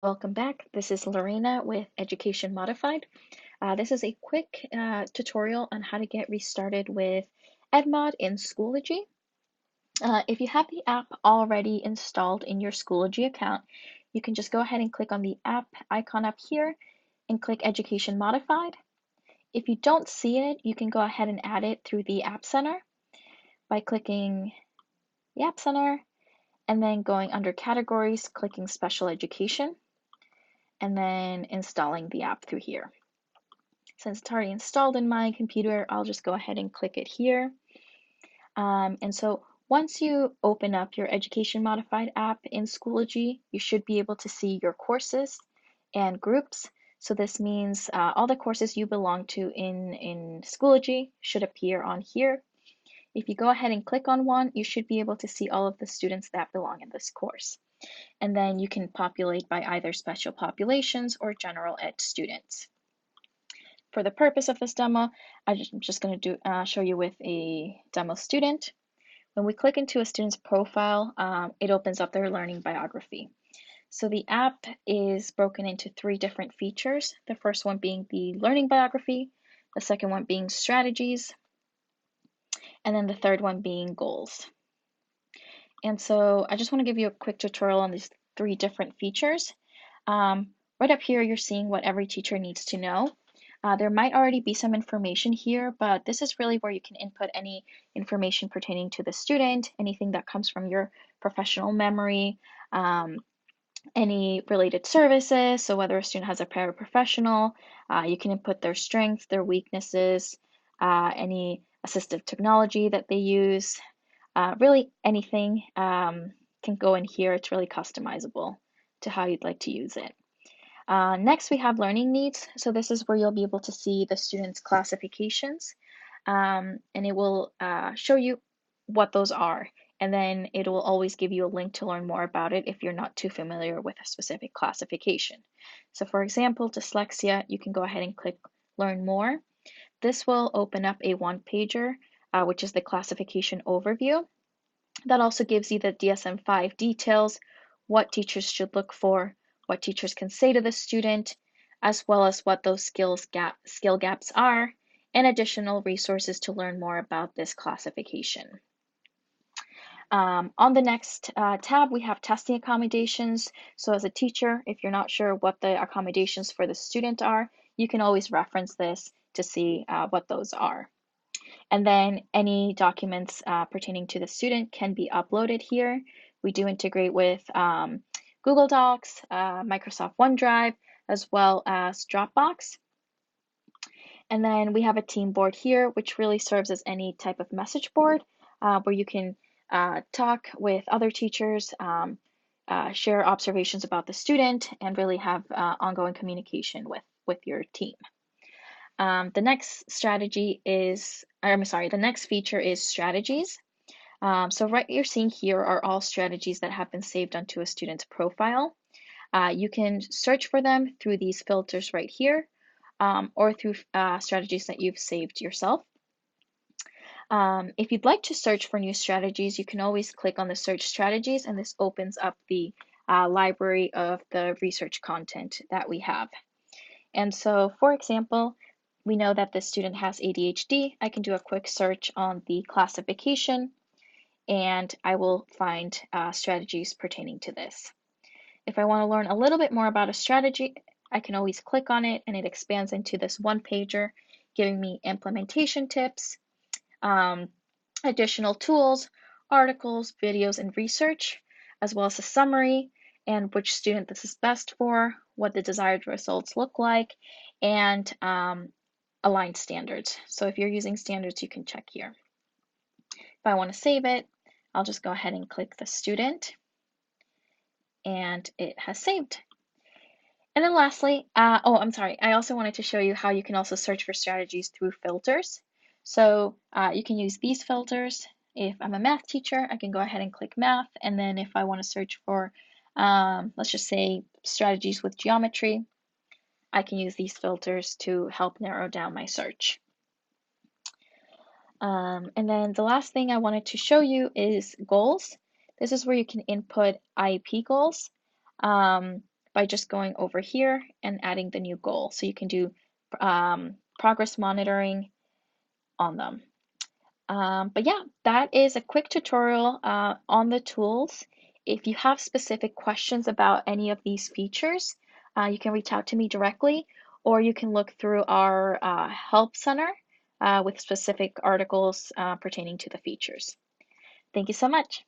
Welcome back. This is Lorena with Education Modified. This is a quick tutorial on how to get restarted with EdMod in Schoology. If you have the app already installed in your Schoology account, you can just go ahead and click on the app icon up here and click Education Modified. If you don't see it, you can go ahead and add it through the App Center by clicking the App Center and then going under Categories, clicking Special Education, and then installing the app through here. Since it's already installed in my computer, I'll just go ahead and click it here. And so once you open up your Education Modified app in Schoology, you should be able to see your courses and groups. So this means all the courses you belong to in Schoology should appear on here. If you go ahead and click on one, you should be able to see all of the students that belong in this course. And then you can populate by either special populations or general ed students. For the purpose of this demo, I'm just going to show you with a demo student. When we click into a student's profile, it opens up their learning biography. So the app is broken into three different features. The first one being the learning biography, the second one being strategies, and then the third one being goals. And so I just want to give you a quick tutorial on these three different features. Right up here, you're seeing what every teacher needs to know. There might already be some information here, but this is really where you can input any information pertaining to the student, anything that comes from your professional memory, any related services. So whether a student has a paraprofessional, you can input their strengths, their weaknesses, any assistive technology that they use. Really anything can go in here. It's really customizable to how you'd like to use it. Next, we have learning needs. So this is where you'll be able to see the students' classifications, and it will show you what those are. And then it will always give you a link to learn more about it if you're not too familiar with a specific classification. So for example, dyslexia, you can go ahead and click Learn More. This will open up a one-pager, which is the classification overview. That also gives you the DSM-5 details, what teachers should look for, what teachers can say to the student, as well as what those skill gaps are, and additional resources to learn more about this classification. On the next tab, we have testing accommodations. So as a teacher, if you're not sure what the accommodations for the student are, you can always reference this to see what those are. And then any documents pertaining to the student can be uploaded here. We do integrate with Google Docs, Microsoft OneDrive, as well as Dropbox. And then we have a team board here, which really serves as any type of message board where you can talk with other teachers, share observations about the student, and really have ongoing communication with your team. The next feature is strategies. So what you're seeing here are all strategies that have been saved onto a student's profile. You can search for them through these filters right here, or through strategies that you've saved yourself. If you'd like to search for new strategies, you can always click on the search strategies, and this opens up the library of the research content that we have. And so, for example, we know that this student has ADHD. I can do a quick search on the classification, and I will find strategies pertaining to this. If I want to learn a little bit more about a strategy, I can always click on it, and it expands into this one pager, giving me implementation tips, additional tools, articles, videos, and research, as well as a summary and which student this is best for, what the desired results look like, and aligned standards. So if you're using standards, you can check here. If I want to save it, I'll just go ahead and click the student, and it has saved. And then lastly, I'm sorry, I also wanted to show you how you can also search for strategies through filters. So you can use these filters. If I'm a math teacher, I can go ahead and click math. And then if I want to search for, let's just say, strategies with geometry, I can use these filters to help narrow down my search. And then the last thing I wanted to show you is goals. This is where you can input IEP goals by by just going over here and adding the new goal. So you can do progress monitoring on them. But yeah, that is a quick tutorial on the tools. If you have specific questions about any of these features, you can reach out to me directly, or you can look through our Help Center with specific articles pertaining to the features. Thank you so much.